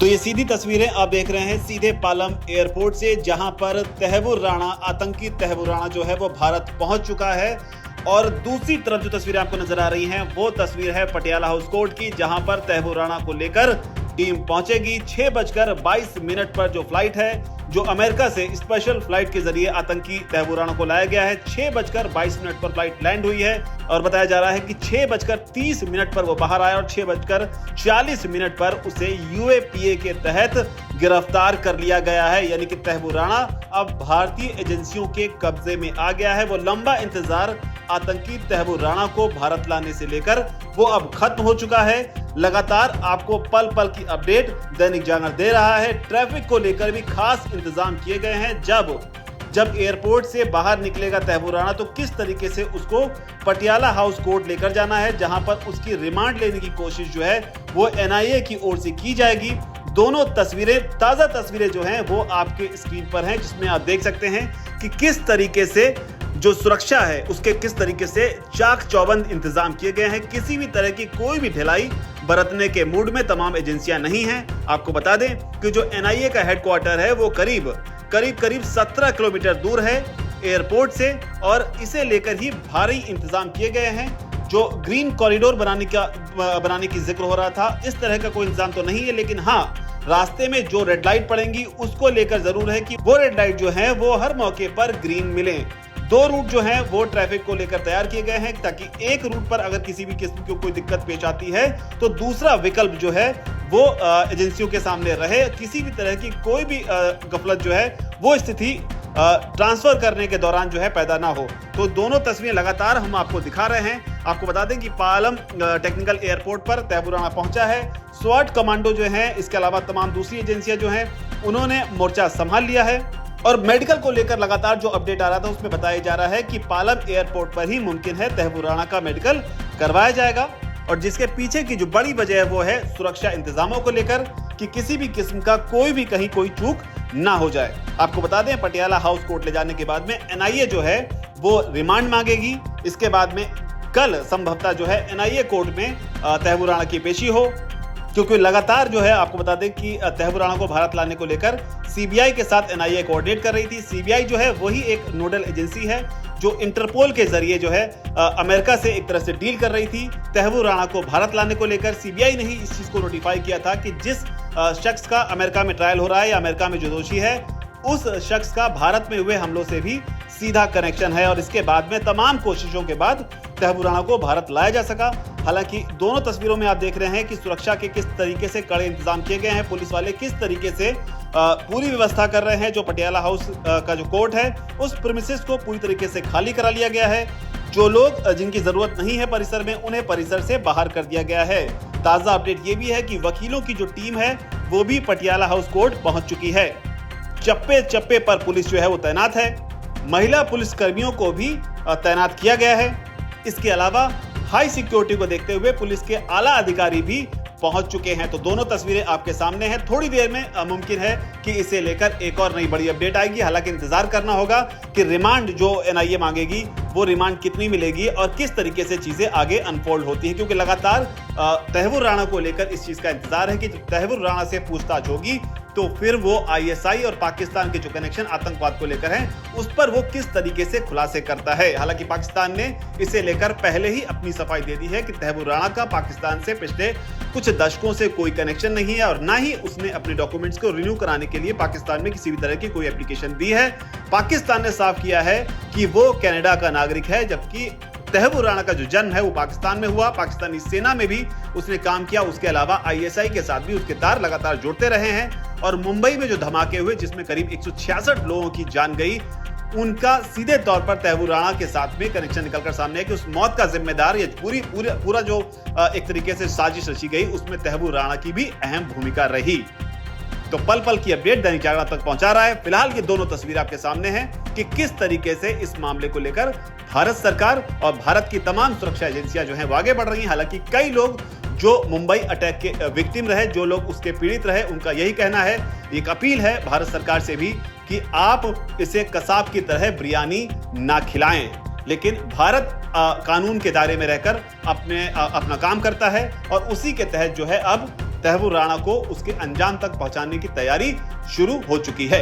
तो ये सीधी तस्वीरें आप देख रहे हैं सीधे पालम एयरपोर्ट से, जहां पर तहव्वुर राणा, आतंकी तहव्वुर राणा जो है वो भारत पहुंच चुका है। और दूसरी तरफ जो तस्वीरें आपको नजर आ रही हैं वो तस्वीर है पटियाला हाउस कोर्ट की, जहां पर तहव्वुर राणा को लेकर टीम पहुंचेगी। 6:22 पर जो फ्लाइट है, जो अमेरिका से स्पेशल फ्लाइट के जरिए आतंकी तहव्वुर राणा को लाया गया है, 6:22 पर फ्लाइट लैंड हुई है। और बताया जा रहा है कि 6:30 पर वो बाहर आया और 6:40 पर उसे यूएपीए के तहत गिरफ्तार कर लिया गया है। यानी कि तहव्वुर राणा अब भारतीय एजेंसियों के कब्जे में आ गया है। वो लंबा इंतजार आतंकी तहव्वुर राणा को भारत लाने से लेकर वो अब खत्म हो चुका है। लगातार आपको पल पल की अपडेट दैनिक जागरण दे रहा है। ट्रैफिक को लेकर भी खास इंतजाम किए गए हैं। जब एयरपोर्ट से बाहर निकलेगा तहव्वुर राणा तो किस तरीके से उसको पटियाला हाउस कोर्ट लेकर जाना है, जहां पर उसकी रिमांड लेने की कोशिश जो है वो एनआईए की ओर से की जाएगी। दोनों तस्वीरें, ताजा तस्वीरें जो हैं वो आपके स्क्रीन पर हैं, जिसमें आप देख सकते हैं कि किस तरीके से जो सुरक्षा है उसके किस तरीके से चाक चौबंद इंतजाम किए गए हैं। किसी भी तरह की कोई भी ढिलाई बरतने के मूड में तमाम एजेंसियां नहीं हैं। आपको बता दें कि जो एनआईए का हेडक्वार्टर है वो करीब 17 किलोमीटर दूर है एयरपोर्ट से, और इसे लेकर ही भारी इंतजाम किए गए हैं। जो ग्रीन कॉरिडोर बनाने की जिक्र हो रहा था, इस तरह का कोई इंतजाम तो नहीं है, लेकिन हाँ, रास्ते में जो रेड लाइट पड़ेंगी उसको लेकर जरूर है कि वो रेड लाइट जो है वो हर मौके पर ग्रीन मिले। 2 रूट जो हैं वो ट्रैफिक को लेकर तैयार किए गए हैं, ताकि एक रूट पर अगर किसी भी किस्म की कोई दिक्कत पेश आती है तो दूसरा विकल्प जो है वो एजेंसियों के सामने रहे। किसी भी तरह की कोई भी गफलत जो है वो स्थिति ट्रांसफर करने के दौरान जो है पैदा ना हो। तो दोनों तस्वीरें लगातार हम आपको दिखा रहे हैं। आपको बता दें कि पालम टेक्निकल एयरपोर्ट पर तहव्वुर राणा पहुंचा है। स्वाट कमांडो जो है, इसके अलावा तमाम दूसरी एजेंसियां जो हैं उन्होंने मोर्चा संभाल लिया है। और मेडिकल को लेकर लगातार जो अपडेट आ रहा था उसमें बताया जा रहा है कि पालम एयरपोर्ट पर ही मुमकिन है तहव्वुर राणा का मेडिकल करवाया जाएगा। और जिसके पीछे की जो बड़ी वजह है वो है सुरक्षा इंतजामों को लेकर, कि किसी भी किस्म का कोई चूक ना हो जाए। आपको बता दें पटियाला हाउस कोर्ट ले जाने के बाद में एनआईए जो है वो रिमांड मांगेगी। इसके बाद में कल संभवतः जो है एनआईए कोर्ट में तहव्वुर राणा की पेशी हो, क्योंकि लगातार जो है आपको बता दें कि तहव्वुर राणा को भारत लाने को लेकर सीबीआई के साथ एनआईए कोऑर्डिनेट कर रही थी। सीबीआई जो है वही एक नोडल एजेंसी है जो इंटरपोल के जरिए जो है अमेरिका से एक तरह से डील कर रही थी। तहव्वुर राणा को भारत लाने को लेकर सीबीआई ने ही इस चीज को नोटिफाई किया था कि जिस शख्स का अमेरिका में ट्रायल हो रहा है या अमेरिका में जो दोषी है, उस शख्स का भारत में हुए हमलों से भी सीधा कनेक्शन है। और इसके बाद में तमाम कोशिशों के बाद तहव्वुर राणा को भारत लाया जा सका। हालांकि दोनों तस्वीरों में आप देख रहे हैं कि सुरक्षा के किस तरीके से कड़े इंतजाम किए गए हैं। पुलिस वाले किस तरीके से पूरी व्यवस्था कर रहे हैं। जो पटियाला हाउस का जो कोर्ट है उस प्रीमिसेस को पूरी तरीके से खाली करा लिया गया है। जो लोग जिनकी जरूरत नहीं है परिसर में, उन्हें परिसर से बाहर कर दिया गया है। ताजा अपडेट ये भी है कि वकीलों की जो टीम है वो भी पटियाला हाउस कोर्ट पहुंच चुकी है। चप्पे चप्पे पर पुलिस जो है वो तैनात है। महिला पुलिस कर्मियों को भी तैनात किया गया है। इसके अलावा हाई सिक्योरिटी को देखते हुए पुलिस के आला अधिकारी भी पहुंच चुके हैं। तो दोनों तस्वीरें आपके सामने हैं। थोड़ी देर में मुमकिन है कि इसे लेकर एक और नई बड़ी अपडेट आएगी। हालांकि इंतजार करना होगा कि रिमांड जो एनआईए मांगेगी वो रिमांड कितनी मिलेगी और किस तरीके से चीजें आगे अनफोल्ड होती हैं, क्योंकि लगातार तहव्वुर राणा को लेकर इस चीज का इंतजार है कि जब तहव्वुर राणा से पूछताछ होगी तो फिर वो आईएसआई और पाकिस्तान के जो कनेक्शन आतंकवाद को लेकर हैं उस पर वो किस तरीके से खुलासे करता है। हालांकि पाकिस्तान ने इसे लेकर पहले ही अपनी सफाई दे दी है कि तहव्वुर राणा का पाकिस्तान से पिछले कुछ दशकों से कोई कनेक्शन नहीं है और ना ही उसने अपने डॉक्यूमेंट्स को रिन्यू कराने के लिए पाकिस्तान में किसी भी तरह की कोई एप्लीकेशन दी है। पाकिस्तान ने साफ किया है कि वो कनाडा का नागरिक है, जबकि तहव्वुर राणा का जो जन्म है वो पाकिस्तान में हुआ। पाकिस्तानी सेना में भी उसने काम किया। उसके अलावा आईएसआई के साथ भी उसके तार लगातार जुड़ते रहे हैं। और मुंबई में जो धमाके हुए जिसमें करीब 166 लोगों की जान गई, उनका सीधे तौर पर तहव्वुर राणा के साथ में कनेक्शन निकलकर सामने है कि उस मौत का जिम्मेदार या पूरा जो एक तरीके से साजिश रची गई उसमें तहव्वुर राणा की भी अहम भूमिका रही। तो पल पल की अपडेट दैनिक जागरण तक पहुंचा रहा है। फिलहाल ये दोनों तस्वीरें आपके सामने हैं कि किस तरीके से इस मामले को लेकर भारत सरकार और भारत की तमाम सुरक्षा एजेंसियां जो हैं वो आगे बढ़ रही हैं। हालांकि कई लोग जो मुंबई अटैक के विक्टिम रहे, जो लोग उसके पीड़ित रहे, उनका यही कहना है, एक अपील है भारत सरकार से भी कि आप इसे कसाब की तरह बिरयानी ना खिलाएं। लेकिन भारत कानून के दायरे में रहकर अपना काम करता है और उसी के तहत जो है अब तैमूर राणा को उसके अंजाम तक पहुंचाने की तैयारी शुरू हो चुकी है।